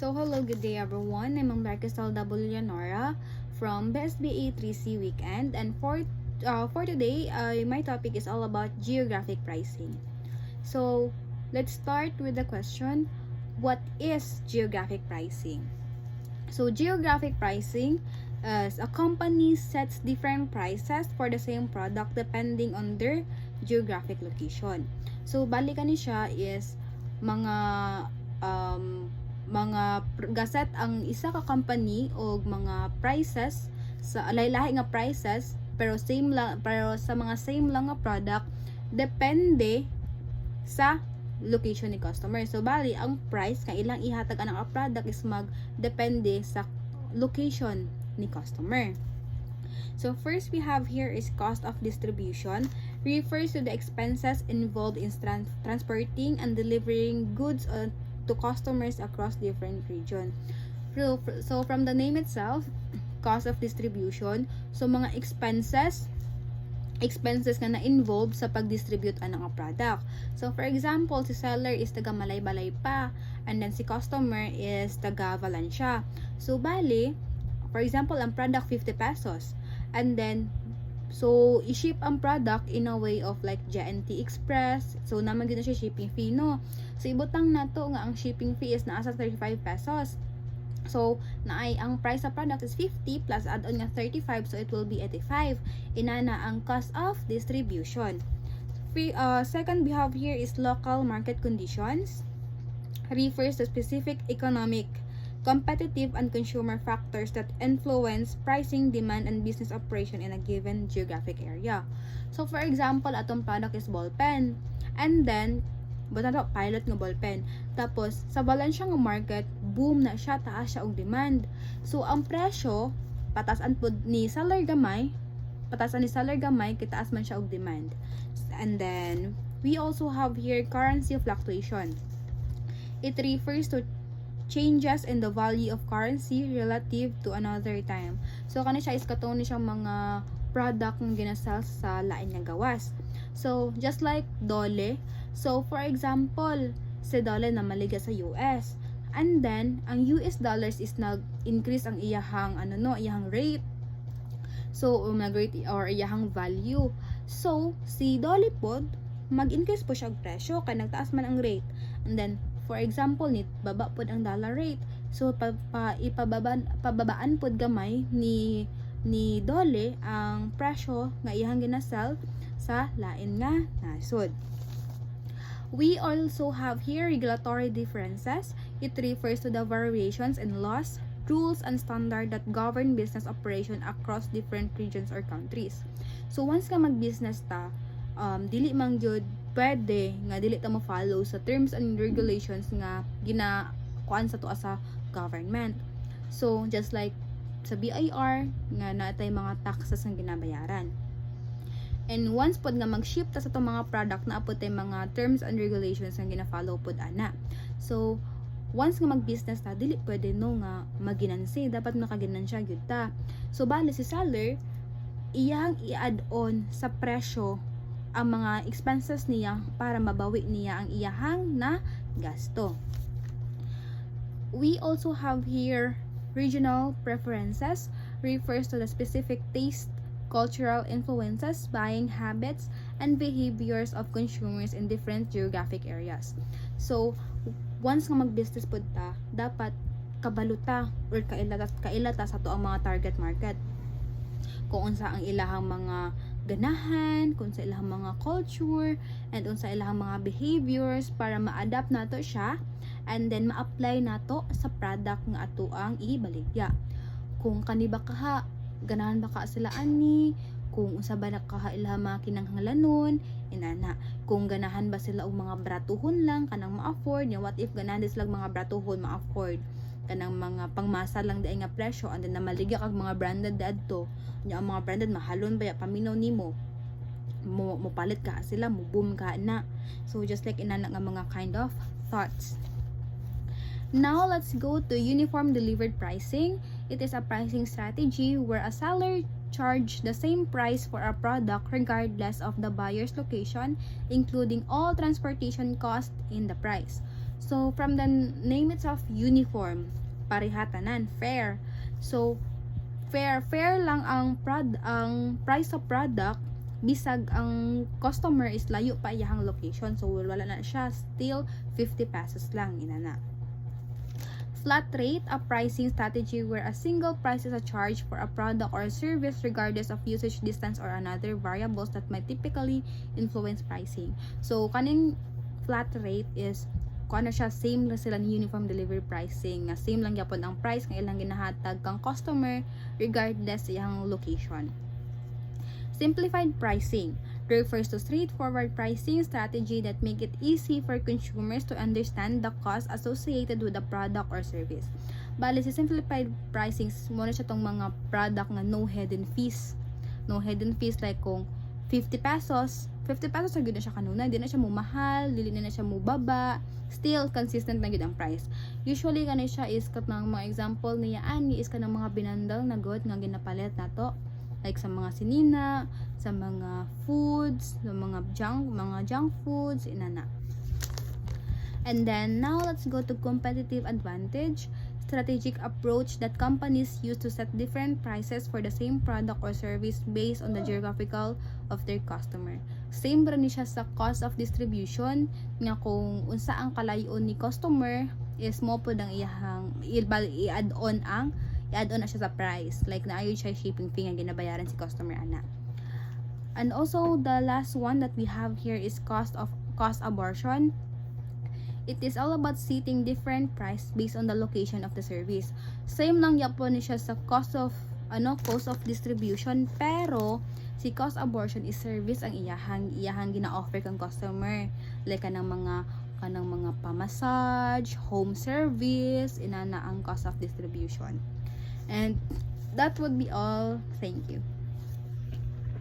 So hello, good day everyone. I'm Maricel W. Leonora from BSBA 3C Weekend, and for today, my topic is all about geographic pricing. So let's start with the question: what is geographic pricing? So geographic pricing is a company sets different prices for the same product depending on their geographic location. So balikan ni siya is mga gaset ang isa ka company o mga prices sa lahi-lahi nga prices pero sa mga same lang nga product depende sa location ni customer. So bali ang price kay ilang ihatag anang product is depende sa location ni customer. So first we have here is cost of distribution, refers to the expenses involved in transporting and delivering goods to customers across different regions. So from the name itself, cost of distribution, so mga expenses nga na-involved sa pag-distribute ng product. So for example, si seller is taga Malay-Balay pa, and then si customer is taga Valencia. So bali, for example, ang product 50 pesos. And then so i-ship ang product in a way of like JNT Express. So naman gina siya shipping fee, no. So ibutang nato nga ang shipping fee is naa sa 35 pesos. So naay ang price sa product is 50 plus add-on nga 35, so it will be 85. Inana ang cost of distribution. Second we have here is local market conditions. Refers to specific economic, competitive, and consumer factors that influence pricing, demand, and business operation in a given geographic area. So for example, atong product is ball pen, and then pilot nga ball pen. Tapos sa Valencia nga market, boom na siya, taas siya og demand. So ang presyo patasan pud ni seller gamay, kitaas man siya og demand. And then we also have here currency fluctuation. It refers to changes in the value of currency relative to another time. So kani siya is katong siyang mga product nga ginasell sa lain nga gawas. So just like dole, so for example, si dole na maliga sa US, and then ang US dollars is nag-increase ang iyahang iyahang rate. So nag-rate or iyahang value. So si dole pod mag-increase po siya og presyo kay nagtaas man ang rate. And then for example, baba pod ang dollar rate. So pababaan pod gamay ni dole ang presyo nga iyang ginasell sa lain nga nasod. We also have here regulatory differences. It refers to the variations in laws, rules, and standard that govern business operation across different regions or countries. So once ka mag-business ta, dili man gyud pwede nga dili ta mo follow sa terms and regulations nga ginakuan sa tuwa sa government. So just like sa BIR nga natay mga taxes nga ginabayaran. And once pod nga mag-ship ta sa itong mga product na apod tay mga terms and regulations nga gina-follow pod ana. So once nga mag-business ta, dili pwede no nga maginansi, dapat makaginansya gyud ta. So bali si seller iyang i-add-on sa presyo ang mga expenses niya para mabawi niya ang iyahang na gasto. We also have here regional preferences, refers to the specific taste, cultural influences, buying habits, and behaviors of consumers in different geographic areas. So once nga mag-business pud ta, dapat kabaluta or kailata sa to ang mga target market. Kung unsa ang ilahang mga ganahan, kung sa ilahang mga culture, and unsa ilahang mga behaviors para ma-adapt nato siya and then ma-apply nato sa product nga ato ang ibaligya. Kung kani ba kaha ganahan ba ka sila ani, kung unsa ba nakaha ilahang mga kinahanglanon, inana. Kung ganahan ba sila og mga bratuhon lang kanang ma-afford, nya what if ganahan sila mga bratuhon ma-afford kanang mga pangmasa lang daay nga presyo, and then namaligya kag mga branded adto, nya ang mga branded mahalon ba paminaw nimo, mo palit ka sila, mo boom ka na. So just like inana nga mga kind of thoughts. Now let's go to uniform delivered pricing. It is a pricing strategy where a seller charge the same price for a product regardless of the buyer's location, including all transportation costs in the price. So from the name itself, uniform, parihatanan, fair. So fair lang ang price of product, bisag ang customer is layo pa iyahang location, so wala na siya, still 50 pesos lang inana. Flat rate, a pricing strategy where a single price is a charge for a product or service regardless of usage, distance, or another variables that might typically influence pricing. So kaning flat rate is kung ano siya, same lang sila ni uniform delivery pricing, nga same lang yapon ang price nga ilang ginahatag kang customer regardless iyang location. Simplified pricing refers to straightforward pricing strategy that make it easy for consumers to understand the cost associated with a product or service. Bali, si simplified pricing, muna siya tong mga product nga no hidden fees. No hidden fees, like kung 50 pesos sa gyud na siya kanuna, di na siya mumahal, dili na siya mubaba, still consistent na gyud ang price. Usually kani siya is kat ng mga example niya ani is kanang mga binandal na good nga ginapalit nato, like sa mga sinina, sa mga foods, sa mga junk foods, inana. And then now let's go to competitive advantage, strategic approach that companies use to set different prices for the same product or service based on the geographical of their customer. Same ra ni siya sa cost of distribution, nga kung unsa ang kalayon ni customer is mo pod ang iyahang i-add on na siya sa price, like naayon siya shipping fee nga ginabayaran si customer ana. And also the last one that we have here is cost abortion. It is all about setting different price based on the location of the service. Same lang yapon ni siya sa cost of distribution, pero si cost abortion is service ang iyahang gina-offer kang customer, like kanang mga pa-massage, home service, inana ang cost of distribution. And that would be all. Thank you.